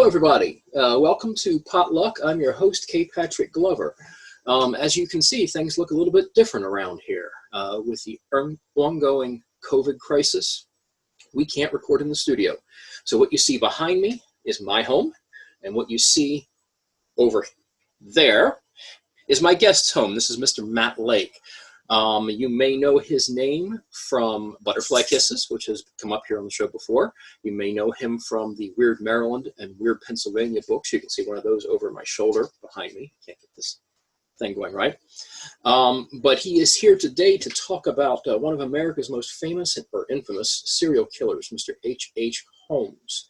Hello, everybody. Welcome to Potluck. I'm your host, K. Patrick Glover. As you can see, things look a little bit different around here. With the ongoing COVID crisis, we can't record in the studio. So what you see behind me is my home, and what you see over there is my guest's home. This is Mr. Matt Lake. You may know his name from Butterfly Kisses, which has come up here on the show before. You may know him from the Weird Maryland and Weird Pennsylvania books. You can see one of those over my shoulder behind me. Can't get this thing going right. But he is here today to talk about one of America's most famous or infamous serial killers, Mr. H.H. Holmes.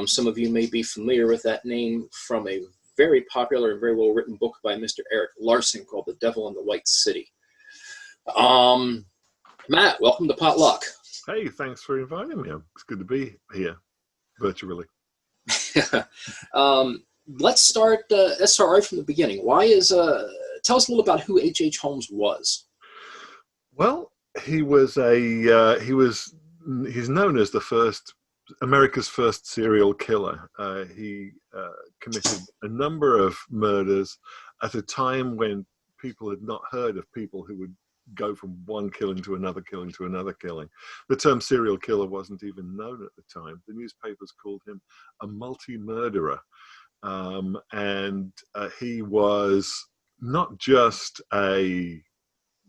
Some of you may be familiar with that name from a very popular and very well-written book by Mr. Eric Larson called The Devil in the White City. Matt, welcome to Potluck. Hey, thanks for inviting me. It's good to be here virtually. Let's start right from the beginning. Tell us a little about who H.H. Holmes was. Well, he's known as America's first serial killer. He committed a number of murders at a time when people had not heard of people who would go from one killing to another killing to another killing. The term serial killer wasn't even known at the time. The newspapers called him a multi-murderer. And he was not just a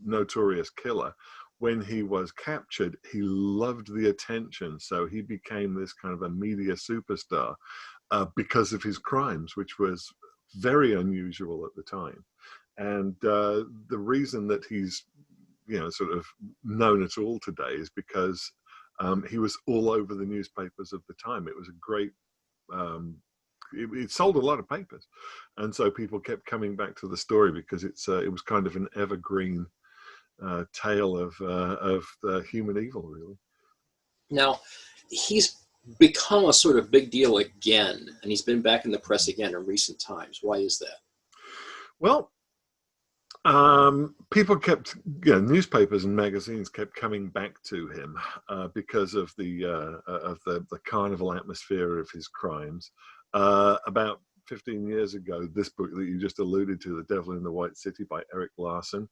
notorious killer. When he was captured, he loved the attention. So he became this kind of a media superstar because of his crimes, which was very unusual at the time. And the reason that he's sort of known at all today is because he was all over the newspapers of the time. It was a great, it sold a lot of papers. And so people kept coming back to the story because it was kind of an evergreen tale of human evil, really. Now, he's become a sort of big deal again, and he's been back in the press again in recent times. Why is that? Well, people kept, newspapers and magazines kept coming back to him because of the carnival atmosphere of his crimes. About 15 years ago, this book that you just alluded to, The Devil in the White City by Eric Larson,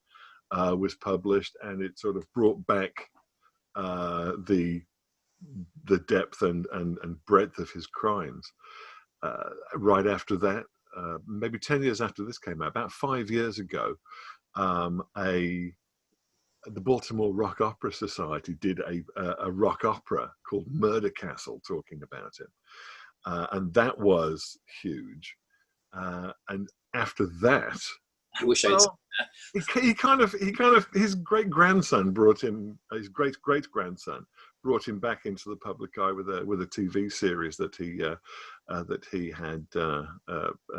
was published, and it sort of brought back the depth and breadth of his crimes. Right after that, maybe 10 years after this came out, about 5 years ago, the Baltimore Rock Opera Society did a rock opera called Murder Castle talking about him. And that was huge. And after that, I wish I'd seen that. He kind of his great-grandson brought him, his great-great-grandson brought him back into the public eye with a TV series that he had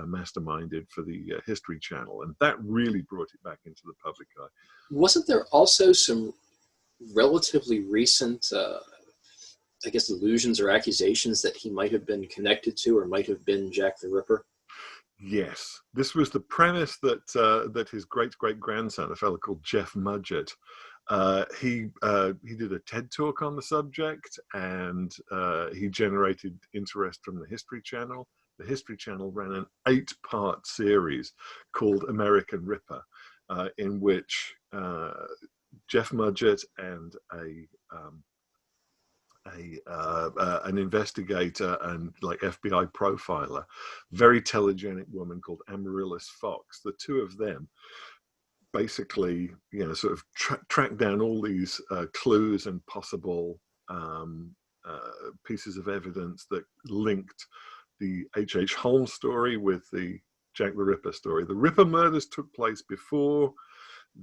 masterminded for the History Channel, and that really brought it back into the public eye. Wasn't there also some relatively recent, I guess, allusions or accusations that he might have been connected to or might have been Jack the Ripper? Yes, this was the premise that his great-great-grandson, a fellow called Hh Mudgett, he did a TED talk on the subject, and he generated interest from the History Channel. The History Channel ran an 8-part series called American Ripper, in which Hh Mudgett and an investigator and like FBI profiler, very telegenic woman called Amaryllis Fox, the two of them basically, sort of track down all these clues and possible pieces of evidence that linked the H.H. Holmes story with the Jack the Ripper story. The Ripper murders took place before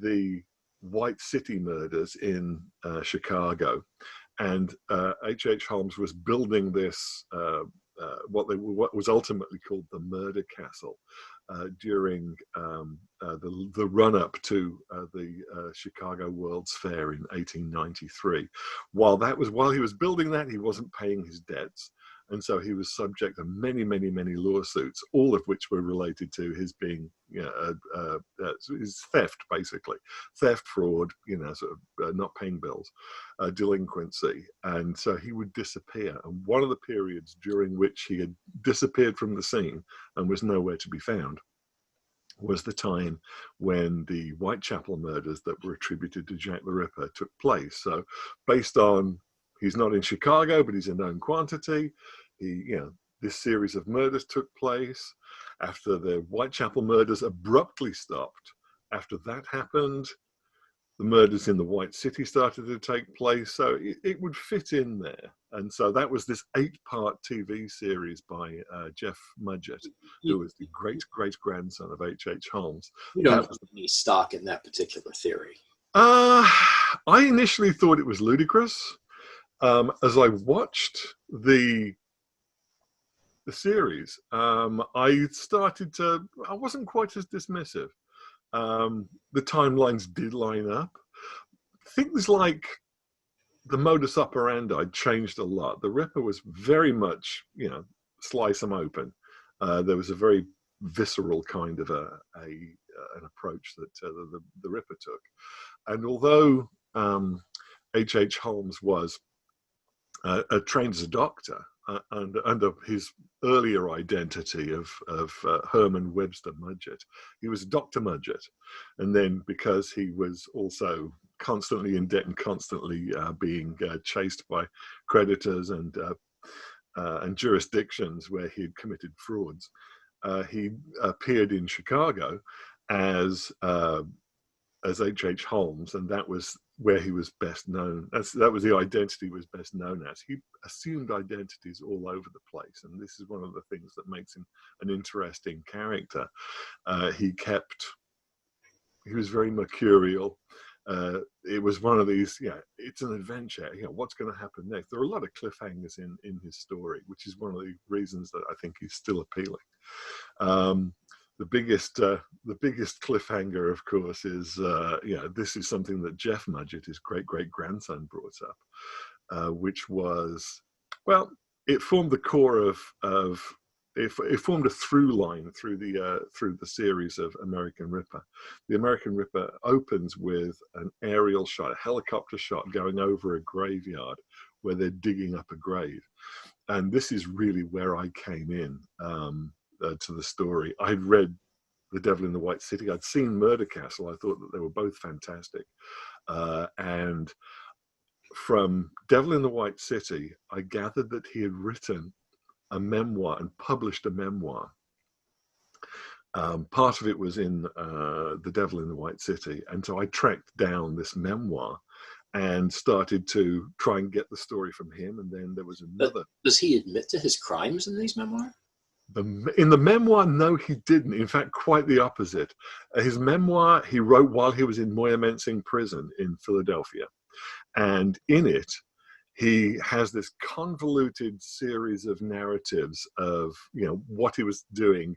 the White City murders in Chicago, and H.H. Holmes was building this what was ultimately called the Murder Castle during the run-up to the Chicago World's Fair in 1893. While he was building that, he wasn't paying his debts, And so he was subject to many, many, many lawsuits, all of which were related to his being, his theft, basically. Theft, fraud, sort of not paying bills, delinquency. And so he would disappear. And one of the periods during which he had disappeared from the scene and was nowhere to be found was the time when the Whitechapel murders that were attributed to Jack the Ripper took place. So based on, he's not in Chicago, but he's a known quantity. This series of murders took place after the Whitechapel murders abruptly stopped. After that happened, the murders in the White City started to take place, so it would fit in there. And so that was this 8-part TV series by Jeff Mudgett, who was the great-great-grandson of H.H. Holmes. You don't have any stock in that particular theory. I initially thought it was ludicrous. As I watched the series, I wasn't quite as dismissive. The timelines did line up. Things like the modus operandi changed a lot. The Ripper was very much, slice them open. There was a very visceral kind of an approach that the Ripper took. And although H.H. Holmes was trained as a doctor, under his earlier identity of Herman Webster Mudgett, he was Dr. Mudgett. And then because he was also constantly in debt and constantly being chased by creditors and jurisdictions where he had committed frauds, he appeared in Chicago as H.H. Holmes, and that was where he was best known. That was the identity he was best known as. He assumed identities all over the place, and this is one of the things that makes him an interesting character. He was very mercurial. It was one of these, it's an adventure. What's going to happen next? There are a lot of cliffhangers in his story, which is one of the reasons that I think he's still appealing. The biggest cliffhanger, of course, is this is something that Jeff Mudgett, his great-great-grandson, brought up, which was, well, it formed the core it formed a through line through the series of American Ripper. The American Ripper opens with an aerial shot, a helicopter shot going over a graveyard where they're digging up a grave, and this is really where I came in. To the story. I'd read The Devil in the White City. I'd seen Murder Castle. I thought that they were both fantastic. And from Devil in the White City, I gathered that he had written a memoir and published a memoir. Part of it was in The Devil in the White City. And so I tracked down this memoir and started to try and get the story from him. And then there was another. Does he admit to his crimes in these memoirs? In the memoir, no, he didn't. In fact, quite the opposite. His memoir he wrote while he was in Moyamensing prison in Philadelphia. And in it, he has this convoluted series of narratives of, what he was doing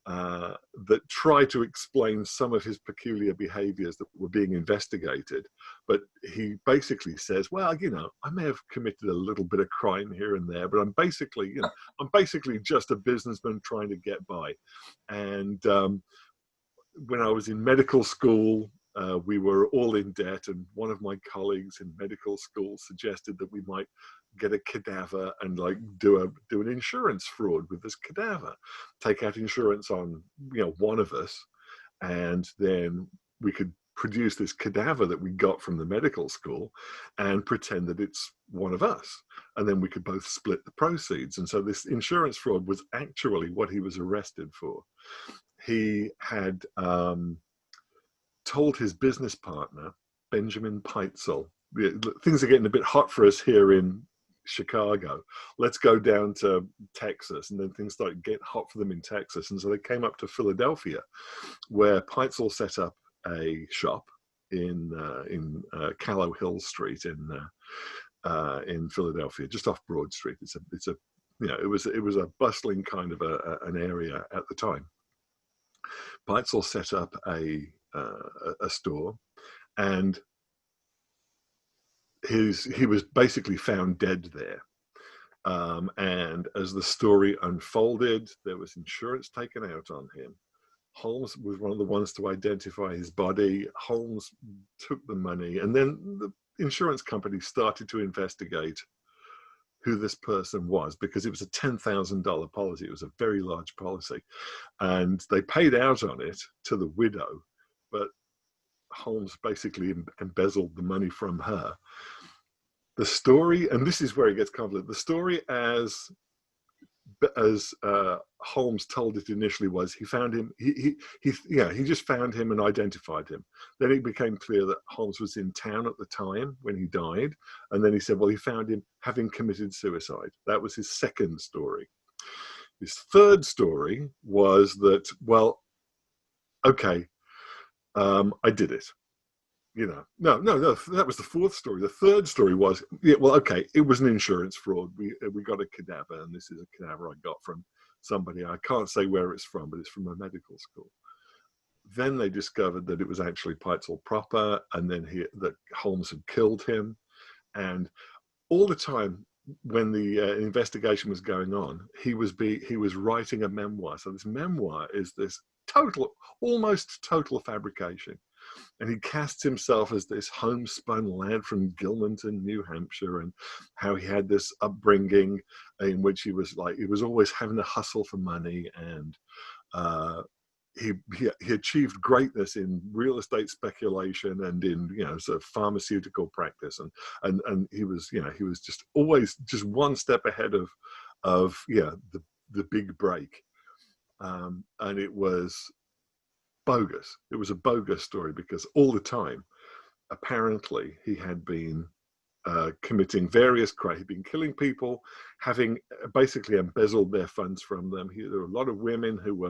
that try to explain some of his peculiar behaviors that were being investigated. But he basically says, well, I may have committed a little bit of crime here and there, but I'm basically just a businessman trying to get by. And when I was in medical school, we were all in debt, and one of my colleagues in medical school suggested that we might get a cadaver and do an insurance fraud with this cadaver, take out insurance on one of us, and then we could produce this cadaver that we got from the medical school and pretend that it's one of us, and then we could both split the proceeds. And so this insurance fraud was actually what he was arrested for. He had told his business partner, Benjamin Peitzel, things are getting a bit hot for us here in Chicago. Let's go down to Texas. And then things started getting hot for them in Texas. And so they came up to Philadelphia, where Peitzel set up a shop in Callow Hill Street in Philadelphia, just off Broad Street. It was a bustling kind of an area at the time. Peitzel set up a store, and he was basically found dead there. And as the story unfolded, there was insurance taken out on him. Holmes was one of the ones to identify his body. Holmes took the money, and then the insurance company started to investigate who this person was, because it was a $10,000 policy. It was a very large policy, and they paid out on it to the widow, but Holmes basically embezzled the money from her. The story, and this is where it gets complicated, the story as Holmes told it initially was he found him, he just found him and identified him. Then it became clear that Holmes was in town at the time when he died, and then he said, well, he found him having committed suicide. That was his second story. His third story was that, well, okay, I did it. No, that was the fourth story. The third story was, yeah, well, okay, it was an insurance fraud. We got a cadaver, and this is a cadaver I got from somebody. I can't say where it's from, but it's from a medical school. Then they discovered that it was actually Peitzel proper, and then that Holmes had killed him. And all the time when the investigation was going on, he was writing a memoir. So this memoir is this almost total fabrication. And he casts himself as this homespun lad from Gilmanton, New Hampshire, and how he had this upbringing in which he was always having to hustle for money, and he achieved greatness in real estate speculation and in sort of pharmaceutical practice, and he was just always just one step ahead of the big break, and it was bogus. It was a bogus story, because all the time, apparently, he had been committing various crimes. He'd been killing people, having basically embezzled their funds from them. There were a lot of women who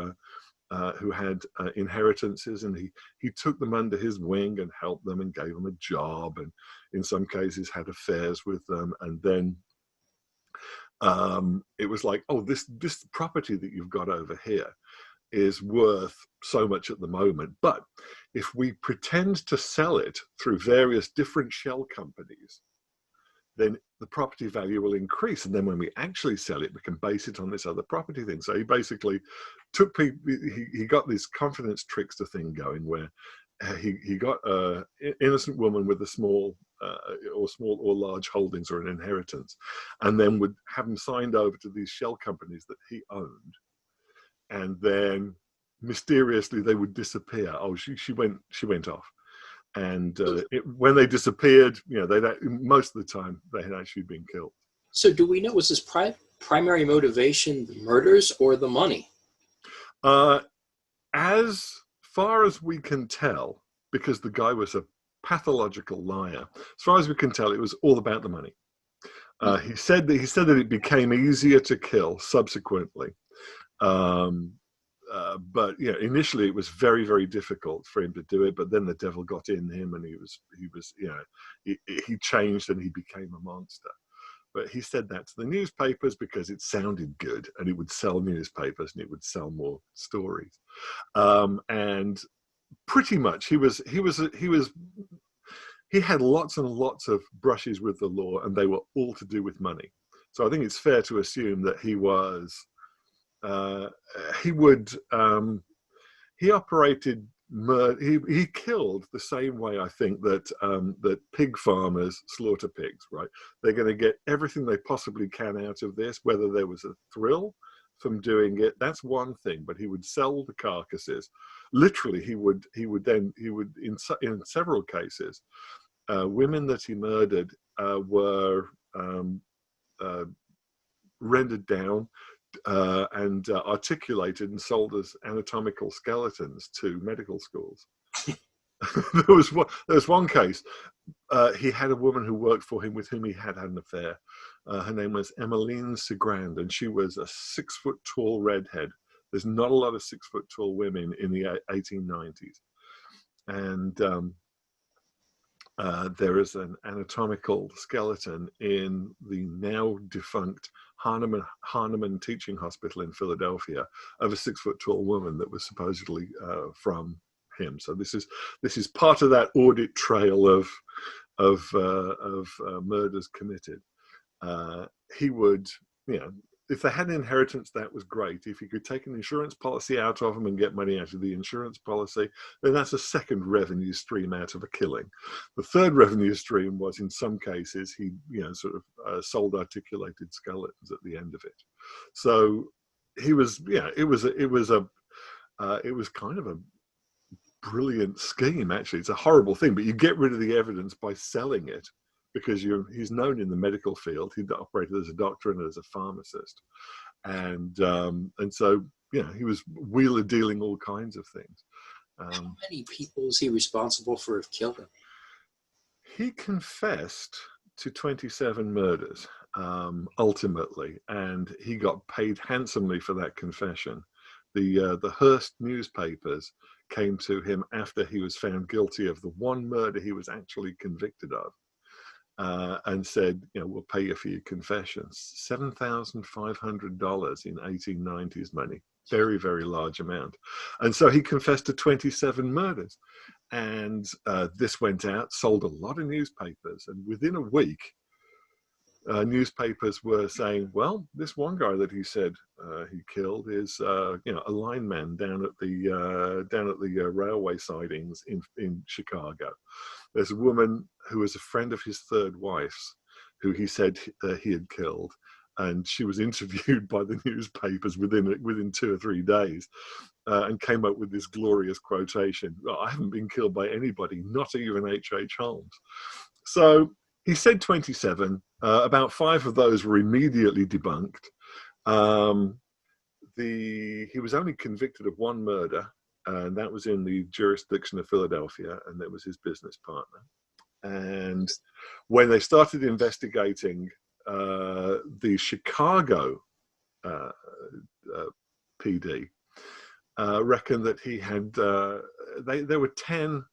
had inheritances, and he took them under his wing and helped them and gave them a job, and in some cases had affairs with them. And then it was like, oh, this property that you've got over here is worth so much at the moment, but if we pretend to sell it through various different shell companies, then the property value will increase, and then when we actually sell it, we can base it on this other property thing. So he basically took people, he got this confidence trickster thing going, where he got an innocent woman with a small or large holdings or an inheritance, and then would have them signed over to these shell companies that he owned. And then mysteriously they would disappear. Oh, she went off, and when they disappeared, most of the time they had actually been killed. So, do we know, was his primary motivation the murders or the money? As far as we can tell, because the guy was a pathological liar, as far as we can tell, it was all about the money. He said that it became easier to kill subsequently. But initially it was very, very difficult for him to do it, but then the devil got in him, and he changed and he became a monster. But he said that to the newspapers because it sounded good, and it would sell newspapers and it would sell more stories. And pretty much he had lots and lots of brushes with the law, and they were all to do with money. So I think it's fair to assume that he operated he killed the same way, I think, that pig farmers slaughter pigs, right? They're going to get everything they possibly can out of this, whether there was a thrill from doing it, that's one thing, but he would sell the carcasses. Literally, he would in several cases, women that he murdered were rendered down and articulated and sold as anatomical skeletons to medical schools. There was one case. He had a woman who worked for him with whom he had an affair. Her name was Emmeline Segrand, and she was a 6 foot tall redhead. There's not a lot of 6 foot tall women in the 1890s. And there is an anatomical skeleton in the now defunct Hahnemann Teaching Hospital in Philadelphia of a 6 foot tall woman that was supposedly from him. So this is part of that audit trail of murders committed. he would, you know, if they had an inheritance, that was great. If you could take an insurance policy out of them and get money out of the insurance policy, then that's a second revenue stream out of a killing. The third revenue stream was, in some cases, he, you know, sort of sold articulated skeletons at the end of it. So he was, yeah, it was kind of a brilliant scheme. Actually, it's a horrible thing, but you get rid of the evidence by selling it, because he's known in the medical field. He operated as a doctor and as a pharmacist, and so, you know, he was wheeler dealing all kinds of things. How many people is he responsible for have killed him? He confessed to 27 murders ultimately, and he got paid handsomely for that confession. The Hearst newspapers came to him after he was found guilty of the one murder he was actually convicted of. And said, you know, we'll pay you for your confessions. $7,500 in 1890s money. Very, very large amount. And so he confessed to 27 murders. And this went out, sold a lot of newspapers. And within a week, newspapers were saying, well, this one guy that he said he killed is, you know, a lineman down at the railway sidings in Chicago. There's a woman who was a friend of his third wife's, who he said he had killed, and she was interviewed by the newspapers within 2 or 3 days, and came up with this glorious quotation: well, I haven't been killed by anybody, not even H.H. Holmes. So he said 27. About 5 of those were immediately debunked. He was only convicted of one murder, and that was in the jurisdiction of Philadelphia, and that was his business partner. And when they started investigating, the Chicago PD reckoned that he had, there were 10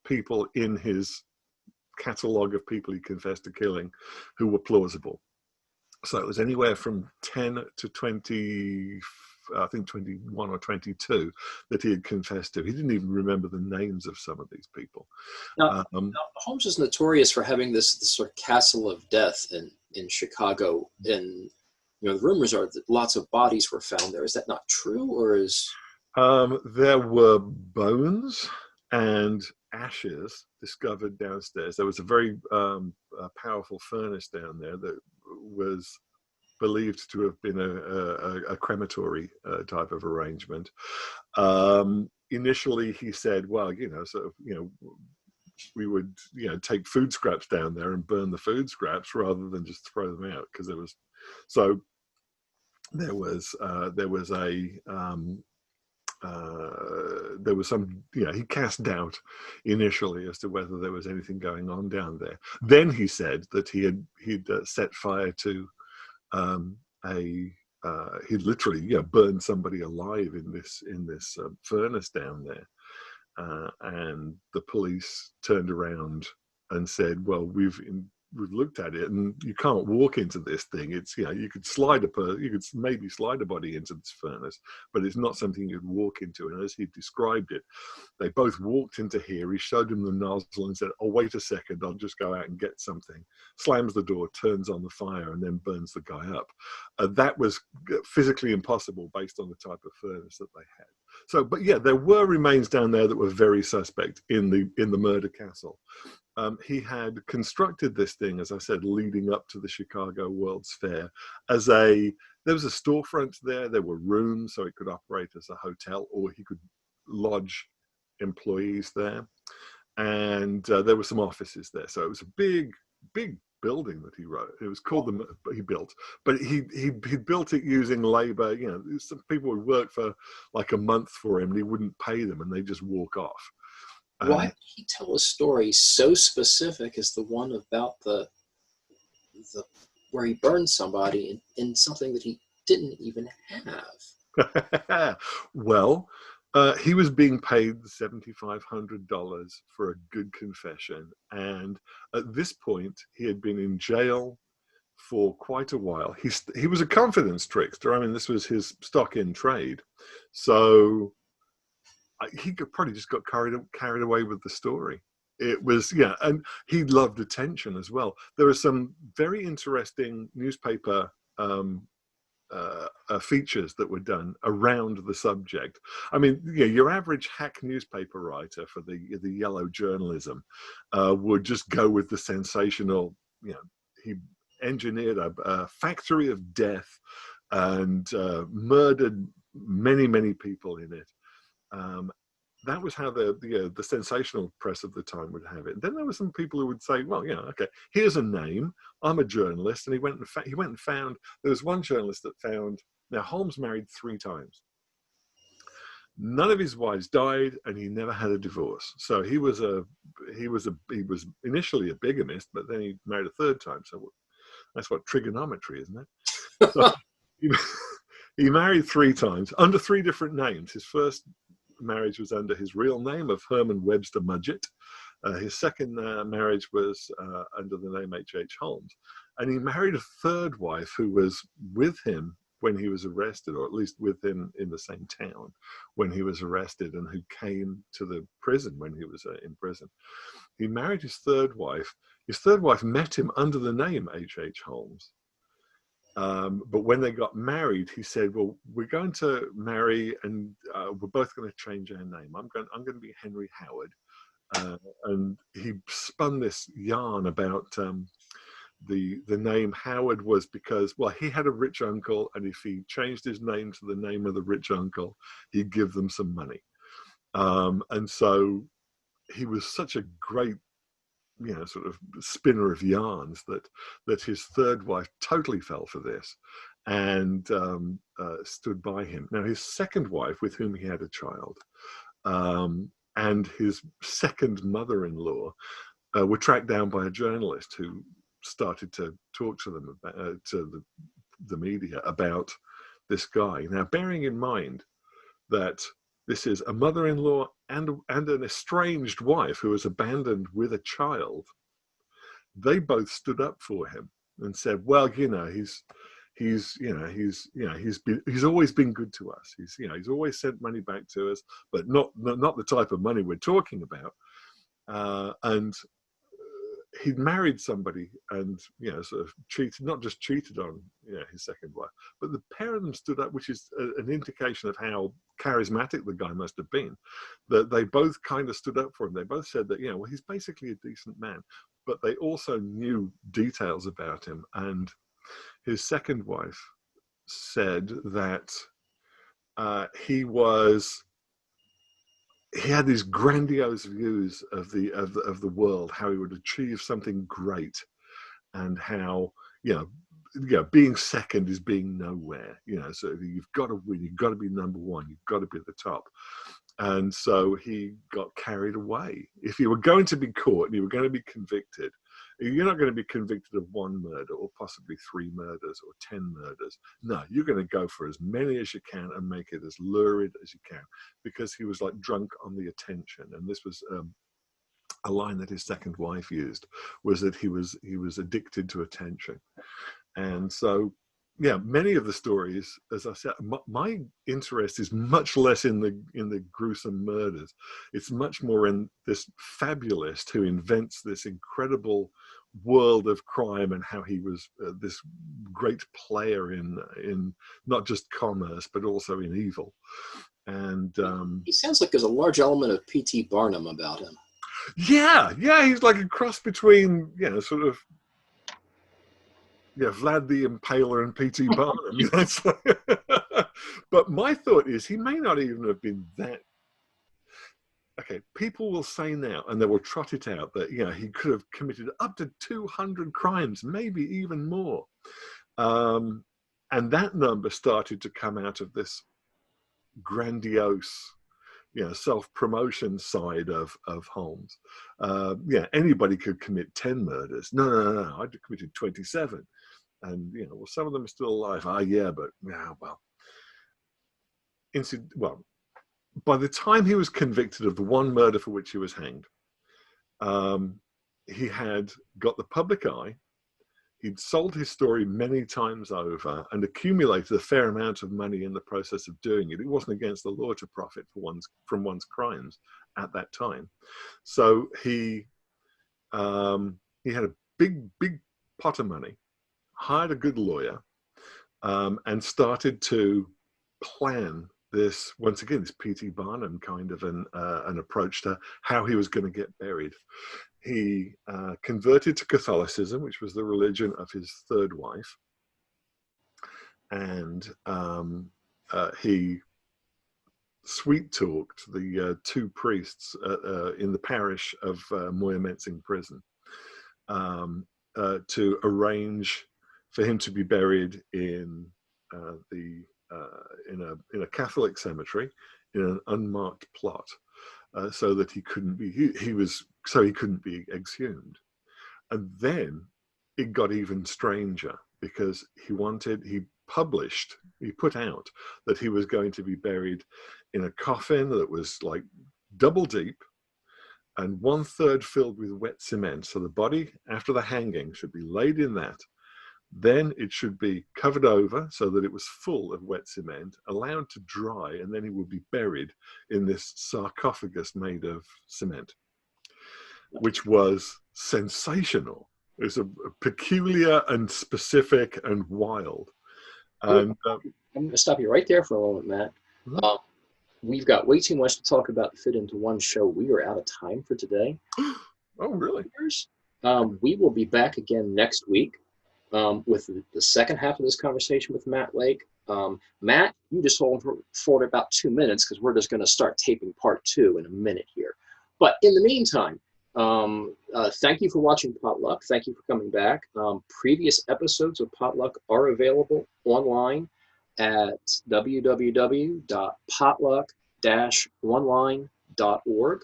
people in his catalogue of people he confessed to killing who were plausible. So it was anywhere from 10 to 20, I think 21 or 22 that he had confessed to. He didn't even remember the names of some of these people. Now, Holmes is notorious for having this sort of castle of death in Chicago. And, you know, the rumors are that lots of bodies were found there. Is that not true, or is... There were bones and ashes discovered downstairs. There was a very powerful furnace down there that was believed to have been a crematory type of arrangement. Initially, he said, well, you know, sort of, you know, we would, you know, take food scraps down there and burn the food scraps rather than just throw them out, because there was some, you know, he cast doubt initially as to whether there was anything going on down there. Then he said that he'd set fire to he'd literally, you know, burned somebody alive in this furnace down there, and the police turned around and said, well, we've looked at it, and you can't walk into this thing. It's, you know, you could maybe slide a body into this furnace, but it's not something you'd walk into. And as he described it, they both walked into here. He showed him the nozzle and said, oh, wait a second, I'll just go out and get something. Slams the door, turns on the fire, and then burns the guy up. That was physically impossible based on the type of furnace that they had. So, but yeah, there were remains down there that were very suspect in the murder castle. He had constructed this thing, as I said, leading up to the Chicago World's Fair. There was a storefront there. There were rooms, so it could operate as a hotel, or he could lodge employees there. And there were some offices there. So it was a big, big building that he wrote. It was called he built, but he built it using labor. You know, some people would work for like a month for him, and he wouldn't pay them, and they just walk off. Why did he tell a story so specific as the one about the where he burned somebody in something that he didn't even have? Well, he was being paid $7,500 for a good confession, and at this point, he had been in jail for quite a while. He was a confidence trickster. I mean, this was his stock in trade, so he could probably just got carried away with the story. it was, yeah, and he loved attention as well. There are some very interesting newspaper features that were done around the subject. I mean, yeah, your average hack newspaper writer for the yellow journalism would just go with the sensational. You know, he engineered a factory of death and murdered many people in it. That was how the sensational press of the time would have it. And then there were some people who would say, well, yeah, okay, here's a name. I'm a journalist. And he went and found, there was one journalist that found, now Holmes married 3 times. None of his wives died, and he never had a divorce. So he was initially a bigamist, but then he married a 3rd time. So that's what trigonometry, isn't it? So he married 3 times under 3 different names. His first marriage was under his real name of Herman Webster Mudgett. His second marriage was under the name Hh Holmes. And he married a 3rd wife who was with him when he was arrested, or at least with him in the same town when he was arrested, and who came to the prison when he was in prison. He married his 3rd wife. His 3rd wife met him under the name Hh Holmes. But when they got married, he said, well, we're going to marry, and we're both going to change our name. I'm going to be Henry Howard. And he spun this yarn about the name Howard was because, well, he had a rich uncle, and if he changed his name to the name of the rich uncle, he'd give them some money. And so he was such a great, you know, sort of spinner of yarns that his 3rd wife totally fell for this and stood by him. Now, his 2nd wife, with whom he had a child, and his 2nd mother-in-law were tracked down by a journalist who started to talk to them about, to the media about this guy. Now, bearing in mind that this is a mother-in-law and an estranged wife who was abandoned with a child, they both stood up for him and said, well, you know, he's always been good to us. He's always sent money back to us, but not the type of money we're talking about. And he'd married somebody and, you know, sort of cheated, not just cheated on, you know, his 2nd wife, but the pair of them stood up, which is an indication of how charismatic the guy must have been, that they both kind of stood up for him. They both said that, you know, well, he's basically a decent man, but they also knew details about him. And his 2nd wife said that he had these grandiose views of the world, how he would achieve something great, and how, you know, being second is being nowhere. You know, so you've got to win, you've got to be number 1, you've got to be at the top. And so he got carried away. If you were going to be caught and you were going to be convicted, you're not going to be convicted of 1 murder or possibly 3 murders or 10 murders. No, you're going to go for as many as you can and make it as lurid as you can, because he was like drunk on the attention. And this was a line that his 2nd wife used, was that he was addicted to attention. And so, yeah, many of the stories, as I said, my interest is much less in the gruesome murders. It's much more in this fabulist who invents this incredible world of crime, and how he was this great player in not just commerce but also in evil. And he sounds like there's a large element of P.T. Barnum about him. Yeah, he's like a cross between, you know, sort of, yeah, Vlad the Impaler and P.T. Barnum. You know, but my thought is he may not even have been that. Okay, people will say now, and they will trot it out, that, you know, he could have committed up to 200 crimes, maybe even more. And that number started to come out of this grandiose, you know, self-promotion side of Holmes. Yeah, anybody could commit 10 murders. No, I committed 27. And, you know, well, some of them are still alive. Yeah, but, yeah, well. By the time he was convicted of the 1 murder for which he was hanged, he had got the public eye. he'd sold his story many times over and accumulated a fair amount of money in the process of doing it. It wasn't against the law to profit from one's crimes at that time. So he had a big pot of money, hired a good lawyer, and started to plan this, once again, this P.T. Barnum kind of an approach to how he was going to get buried. He converted to Catholicism, which was the religion of his third wife, and he sweet-talked the two priests in the parish of Moyamensing Prison to arrange for him to be buried in in a Catholic cemetery in an unmarked plot, so that he couldn't be exhumed. And then it got even stranger, because he put out that he was going to be buried in a coffin that was like double deep and 1/3 filled with wet cement. So the body after the hanging should be laid in that. Then it should be covered over so that it was full of wet cement, allowed to dry, and then he would be buried in this sarcophagus made of cement, which was sensational. It was a peculiar and specific and wild. And I'm going to stop you right there for a moment, Matt. We've got way too much to talk about to fit into one show. We are out of time for today. Oh, really? We will be back again next week with the second half of this conversation with Matt Lake. Matt, you just hold for about 2 minutes, because we're just going to start taping part 2 in a minute here. But in the meantime, thank you for watching Potluck. Thank you for coming back. Previous episodes of Potluck are available online at www.potluck-online.org.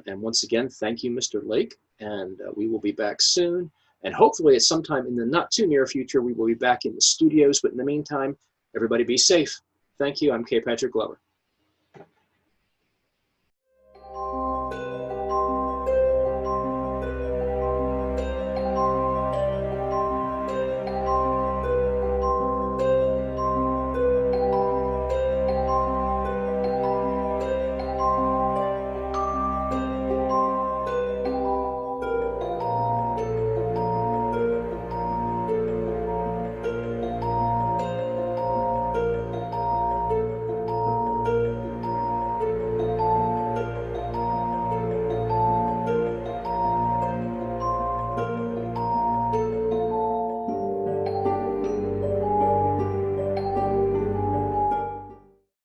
And once again, thank you, Mr. Lake, and we will be back soon. And hopefully at some time in the not too near future, we will be back in the studios. But in the meantime, everybody be safe. Thank you. I'm K. Patrick Glover.